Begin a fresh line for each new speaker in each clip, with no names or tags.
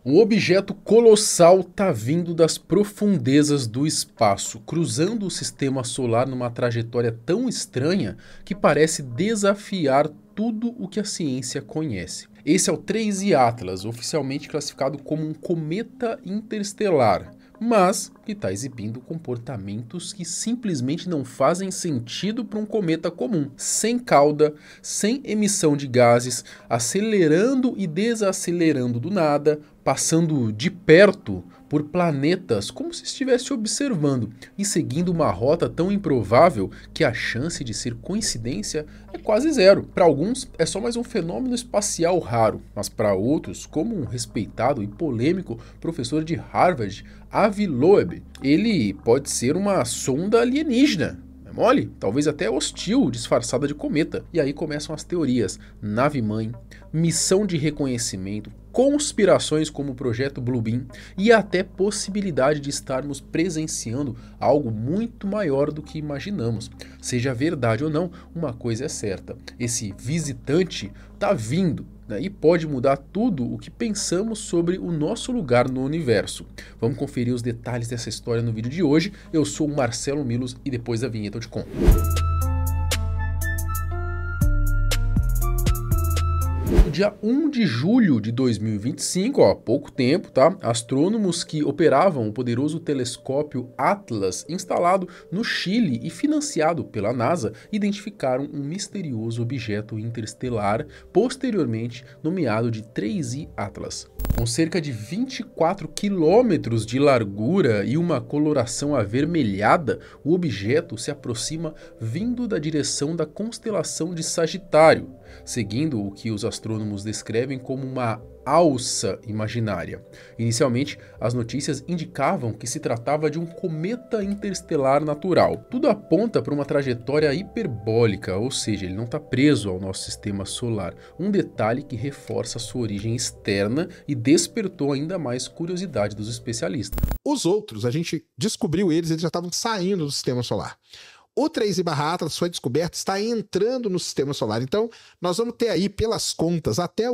Um objeto colossal está vindo das profundezas do espaço, cruzando o sistema solar numa trajetória tão estranha que parece desafiar tudo o que a ciência conhece. Esse é o 3I Atlas, oficialmente classificado como um cometa interestelar, mas que está exibindo comportamentos que simplesmente não fazem sentido para um cometa comum. Sem cauda, sem emissão de gases, acelerando e desacelerando do nada, passando de perto por planetas como se estivesse observando e seguindo uma rota tão improvável que a chance de ser coincidência é quase zero. Para alguns é só mais um fenômeno espacial raro, mas para outros, como um respeitado e polêmico professor de Harvard, Avi Loeb, ele pode ser uma sonda alienígena. É mole? Talvez até hostil, disfarçada de cometa. E aí começam as teorias: nave-mãe, missão de reconhecimento, conspirações como o projeto Bluebeam e até possibilidade de estarmos presenciando algo muito maior do que imaginamos. Seja verdade ou não, uma coisa é certa: esse visitante está vindo, né, e pode mudar tudo o que pensamos sobre o nosso lugar no universo. Vamos conferir os detalhes dessa história no vídeo de hoje. Eu sou o Marcelo Milos e depois da vinheta eu te conto. No dia 1 de julho de 2025, há pouco tempo, tá? Astrônomos que operavam o poderoso telescópio Atlas, instalado no Chile e financiado pela NASA, identificaram um misterioso objeto interestelar, posteriormente nomeado de 3I Atlas. Com cerca de 24 quilômetros de largura e uma coloração avermelhada, o objeto se aproxima vindo da direção da constelação de Sagitário, seguindo o que os astrônomos descrevem como uma alça imaginária. Inicialmente, as notícias indicavam que se tratava de um cometa interestelar natural. Tudo aponta para uma trajetória hiperbólica, ou seja, ele não está preso ao nosso sistema solar. Um detalhe que reforça sua origem externa e despertou ainda mais curiosidade dos especialistas.
Os outros, a gente descobriu eles já estavam saindo do sistema solar. O 3I/Atlas foi descoberto, está entrando no sistema solar. Então, nós vamos ter aí, pelas contas, até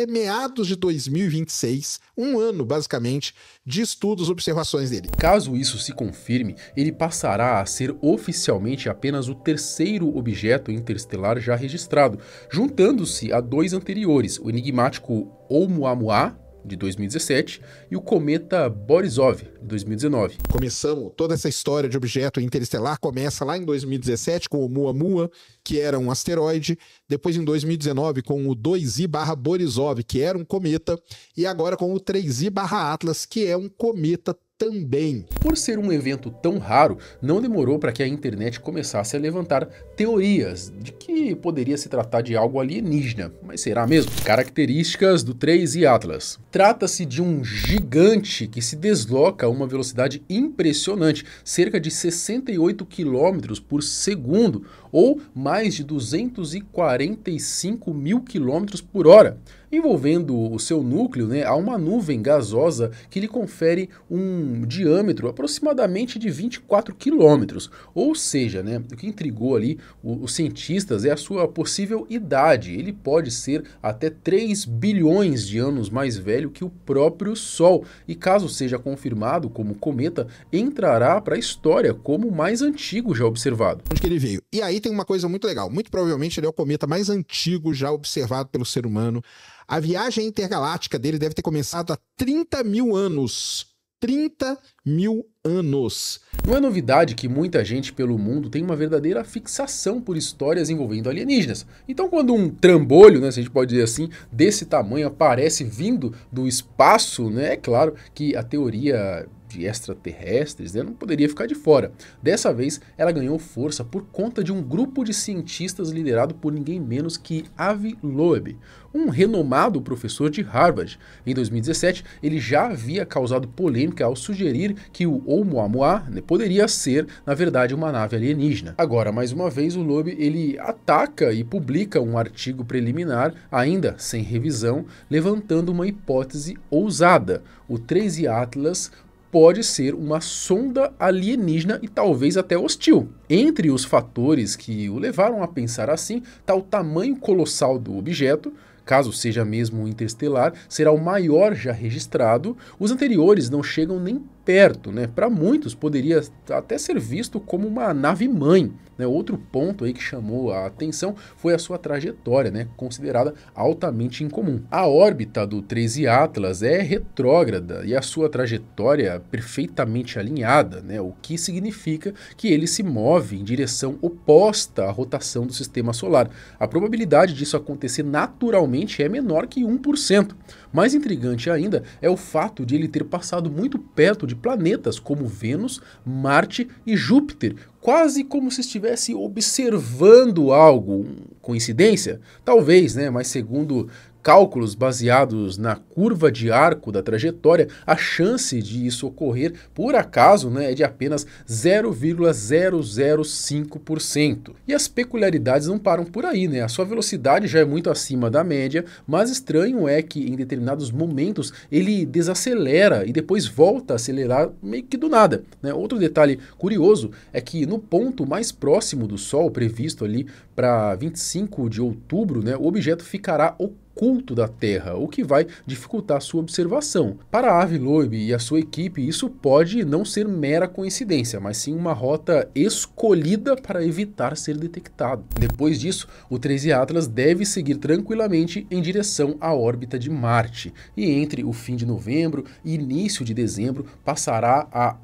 meados de 2026, um ano, basicamente, de estudos e observações dele.
Caso isso se confirme, ele passará a ser oficialmente apenas o terceiro objeto interestelar já registrado, juntando-se a dois anteriores, o enigmático Oumuamua, de 2017, e o cometa Borisov, de 2019.
Começamos, toda essa história de objeto interestelar começa lá em 2017 com o Oumuamua, que era um asteroide, depois em 2019 com o 2I/Borisov, que era um cometa, e agora com o 3I/Atlas, que é um cometa também.
Por ser um evento tão raro, não demorou para que a internet começasse a levantar teorias de que poderia se tratar de algo alienígena. Mas será mesmo? Características do 3I Atlas. Trata-se de um gigante que se desloca a uma velocidade impressionante, cerca de 68 km por segundo, ou mais de 245 mil km por hora. Envolvendo o seu núcleo, há uma nuvem gasosa que lhe confere um diâmetro aproximadamente de 24 quilômetros. Ou seja, o que intrigou ali os cientistas é a sua possível idade. Ele pode ser até 3 bilhões de anos mais velho que o próprio Sol. E caso seja confirmado como cometa, entrará para a história como o mais antigo já observado.
Onde que ele veio? E aí tem uma coisa muito legal. Muito provavelmente ele é o cometa mais antigo já observado pelo ser humano. A viagem intergaláctica dele deve ter começado há 30 mil anos. 30 mil anos.
Não é novidade que muita gente pelo mundo tem uma verdadeira fixação por histórias envolvendo alienígenas. Então quando um trambolho, se a gente pode dizer assim, desse tamanho aparece vindo do espaço, é claro que a teoria de extraterrestres não poderia ficar de fora. Dessa vez ela ganhou força por conta de um grupo de cientistas liderado por ninguém menos que Avi Loeb, um renomado professor de Harvard. Em 2017 ele já havia causado polêmica ao sugerir que o Oumuamua poderia ser, na verdade, uma nave alienígena. Agora, mais uma vez, o Loeb ele ataca e publica um artigo preliminar, ainda sem revisão, levantando uma hipótese ousada: o 3I Atlas pode ser uma sonda alienígena e talvez até hostil. Entre os fatores que o levaram a pensar assim está o tamanho colossal do objeto, caso seja mesmo interestelar, será o maior já registrado. Os anteriores não chegam nem perto, né? Para muitos poderia até ser visto como uma nave-mãe, né? Outro ponto aí que chamou a atenção foi a sua trajetória, né? Considerada altamente incomum. A órbita do 13 Atlas é retrógrada e a sua trajetória perfeitamente alinhada, né? O que significa que ele se move em direção oposta à rotação do sistema solar. A probabilidade disso acontecer naturalmente é menor que 1%. Mais intrigante ainda é o fato de ele ter passado muito perto de planetas como Vênus, Marte e Júpiter, quase como se estivesse observando algo. Coincidência? Talvez, né? Mas segundo cálculos baseados na curva de arco da trajetória, a chance de isso ocorrer por acaso, né, é de apenas 0,005%. E as peculiaridades não param por aí, né? A sua velocidade já é muito acima da média, mas estranho é que em determinados momentos ele desacelera e depois volta a acelerar meio que do nada, né? Outro detalhe curioso é que no ponto mais próximo do Sol, previsto ali para 25 de outubro, né, o objeto ficará oculto da Terra, o que vai dificultar sua observação. Para a Avi Loeb e a sua equipe, isso pode não ser mera coincidência, mas sim uma rota escolhida para evitar ser detectado. Depois disso, o 13 Atlas deve seguir tranquilamente em direção à órbita de Marte, e entre o fim de novembro e início de dezembro passará a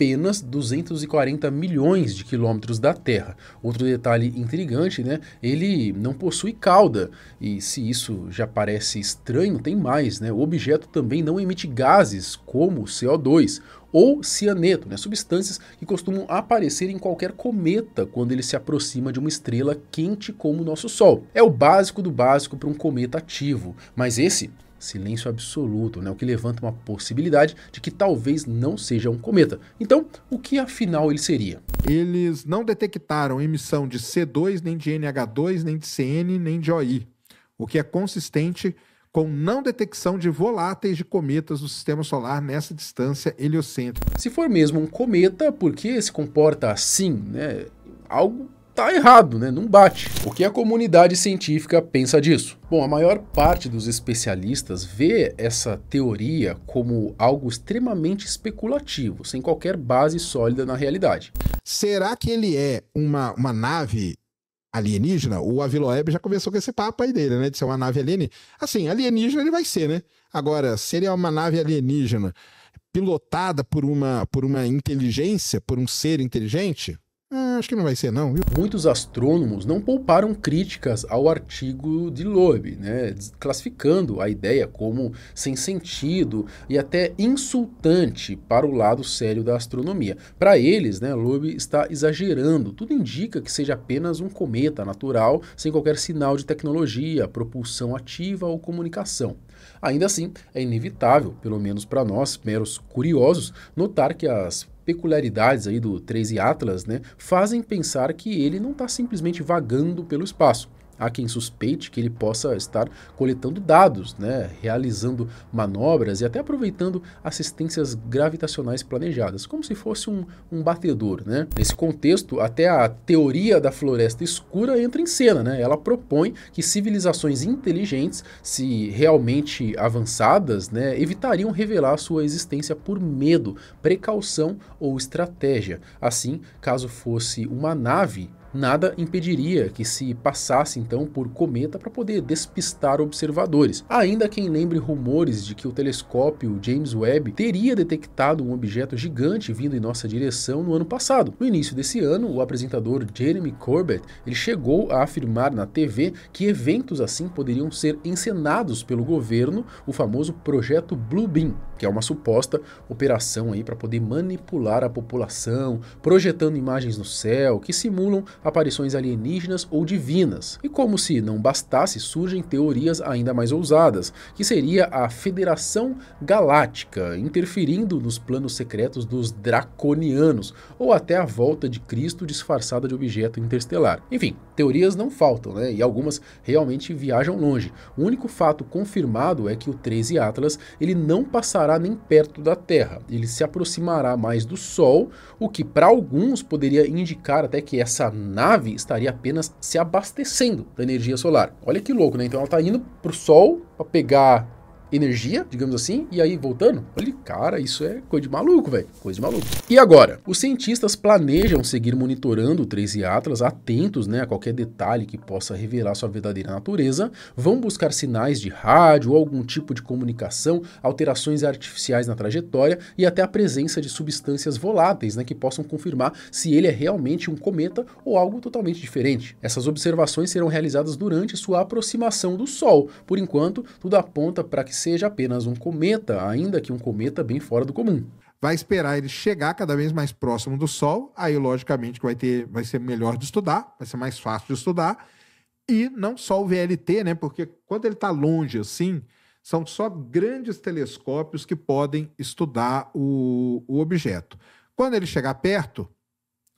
apenas 240 milhões de quilômetros da Terra. Outro detalhe intrigante, né? Ele não possui cauda, e se isso já parece estranho, tem mais, né? O objeto também não emite gases como CO2 ou cianeto, né? Substâncias que costumam aparecer em qualquer cometa quando ele se aproxima de uma estrela quente como o nosso Sol. É o básico do básico para um cometa ativo, mas esse silêncio absoluto, né? O que levanta uma possibilidade de que talvez não seja um cometa. Então, o que afinal ele seria?
Eles não detectaram emissão de C2, nem de NH2, nem de CN, nem de OI, o que é consistente com não detecção de voláteis de cometas do sistema solar nessa distância heliocêntrica.
Se for mesmo um cometa, por que se comporta assim, né? Algo tá errado, né? Não bate. O que a comunidade científica pensa disso? Bom, a maior parte dos especialistas vê essa teoria como algo extremamente especulativo, sem qualquer base sólida na realidade.
Será que ele é uma nave alienígena? O Avi Loeb já começou com esse papo aí dele, né? De ser uma nave alienígena. Assim, alienígena ele vai ser, né? Agora, se ele é uma nave alienígena pilotada por uma inteligência, por um ser inteligente, acho que não vai ser não, viu?
Muitos astrônomos não pouparam críticas ao artigo de Loeb, né, classificando a ideia como sem sentido e até insultante para o lado sério da astronomia. Para eles, né, Loeb está exagerando. Tudo indica que seja apenas um cometa natural, sem qualquer sinal de tecnologia, propulsão ativa ou comunicação. Ainda assim, é inevitável, pelo menos para nós, meros curiosos, notar que as peculiaridades aí do 13 Atlas, né, fazem pensar que ele não está simplesmente vagando pelo espaço. Há quem suspeite que ele possa estar coletando dados, né, realizando manobras e até aproveitando assistências gravitacionais planejadas, como se fosse um batedor, né? Nesse contexto, até a teoria da floresta escura entra em cena, né? Ela propõe que civilizações inteligentes, se realmente avançadas, né, evitariam revelar sua existência por medo, precaução ou estratégia. Assim, caso fosse uma nave, nada impediria que se passasse então por cometa para poder despistar observadores. Ainda quem lembre rumores de que o telescópio James Webb teria detectado um objeto gigante vindo em nossa direção no ano passado. No início desse ano, o apresentador Jeremy Corbett ele chegou a afirmar na TV que eventos assim poderiam ser encenados pelo governo, o famoso projeto Blue Beam, que é uma suposta operação aí para poder manipular a população, projetando imagens no céu que simulam aparições alienígenas ou divinas. E como se não bastasse, surgem teorias ainda mais ousadas, que seria a Federação Galáctica interferindo nos planos secretos dos Draconianos, ou até a volta de Cristo disfarçada de objeto interestelar. Enfim, teorias não faltam, né? E algumas realmente viajam longe. O único fato confirmado é que o 13 Atlas ele não passará nem perto da Terra. Ele se aproximará mais do Sol, o que para alguns poderia indicar até que essa nave estaria apenas se abastecendo da energia solar. Olha que louco, né? Então ela está indo para o Sol para pegar energia, digamos assim, e aí voltando. Olha, cara, isso é coisa de maluco, velho. Coisa de maluco. E agora? Os cientistas planejam seguir monitorando o 3I Atlas, atentos, né, a qualquer detalhe que possa revelar sua verdadeira natureza, vão buscar sinais de rádio ou algum tipo de comunicação, alterações artificiais na trajetória e até a presença de substâncias voláteis, né, que possam confirmar se ele é realmente um cometa ou algo totalmente diferente. Essas observações serão realizadas durante sua aproximação do Sol. Por enquanto, tudo aponta para que seja apenas um cometa, ainda que um cometa bem fora do comum.
Vai esperar ele chegar cada vez mais próximo do Sol, aí logicamente vai ser melhor de estudar, vai ser mais fácil de estudar, e não só o VLT, né? Porque quando ele está longe assim, são só grandes telescópios que podem estudar o objeto. Quando ele chegar perto,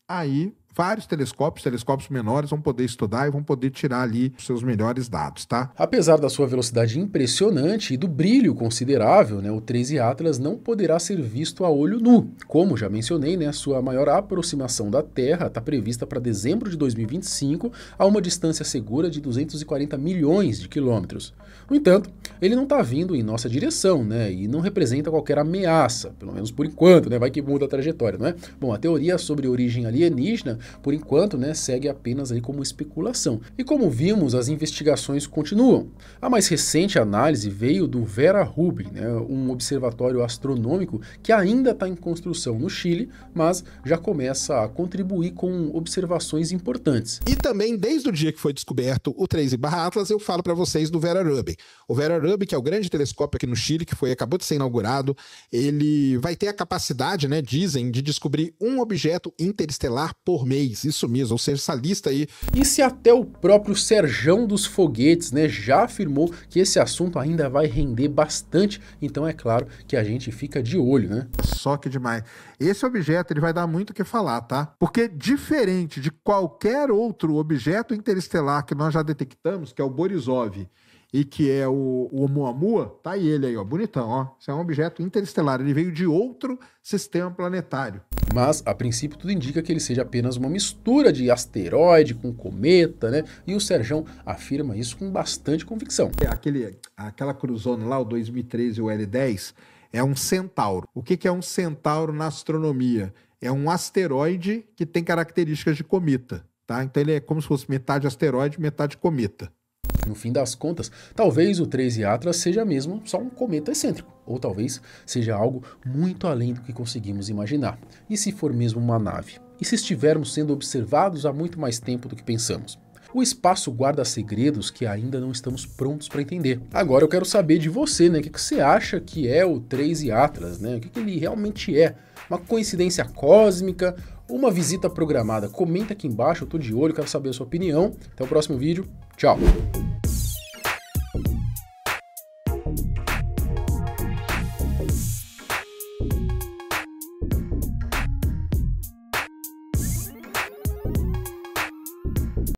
aí vários telescópios menores vão poder estudar e vão poder tirar ali os seus melhores dados, tá?
Apesar da sua velocidade impressionante e do brilho considerável, né, o 3I Atlas não poderá ser visto a olho nu. Como já mencionei, né, sua maior aproximação da Terra está prevista para dezembro de 2025 a uma distância segura de 240 milhões de quilômetros. No entanto, ele não está vindo em nossa direção, né, e não representa qualquer ameaça, pelo menos por enquanto, né, vai que muda a trajetória, não é? Bom, a teoria sobre origem alienígena, por enquanto, né, segue apenas ali como especulação. E como vimos, as investigações continuam. A mais recente análise veio do Vera Rubin, né, um observatório astronômico que ainda está em construção no Chile, mas já começa a contribuir com observações importantes.
E também, desde o dia que foi descoberto o 3I/Atlas, eu falo para vocês do Vera Rubin. O Vera Rubin, que é o grande telescópio aqui no Chile, que acabou de ser inaugurado, ele vai ter a capacidade, né, dizem, de descobrir um objeto interestelar por mês. Isso mesmo, ou seja, essa lista aí.
E se até o próprio Serjão dos Foguetes, né, já afirmou que esse assunto ainda vai render bastante, então é claro que a gente fica de olho, né?
Só que demais. Esse objeto ele vai dar muito o que falar, tá? Porque diferente de qualquer outro objeto interestelar que nós já detectamos, que é o Borisov, e que é o Oumuamua, tá aí ele aí, ó, bonitão, ó. Isso é um objeto interestelar, ele veio de outro sistema planetário.
Mas, a princípio, tudo indica que ele seja apenas uma mistura de asteroide com cometa, né? E o Serjão afirma isso com bastante convicção.
Aquela cruzona lá, o 2013 e o L10, é um centauro. O que é um centauro na astronomia? É um asteroide que tem características de cometa, tá? Então ele é como se fosse metade asteroide, metade cometa.
No fim das contas, talvez o 3I Atlas seja mesmo só um cometa excêntrico, ou talvez seja algo muito além do que conseguimos imaginar. E se for mesmo uma nave? E se estivermos sendo observados há muito mais tempo do que pensamos? O espaço guarda segredos que ainda não estamos prontos para entender. Agora eu quero saber de você, né? O que você acha que é o 3I Atlas, né? O que ele realmente é? Uma coincidência cósmica? Uma visita programada? Comenta aqui embaixo, eu tô de olho, quero saber a sua opinião. Até o próximo vídeo. Tchau!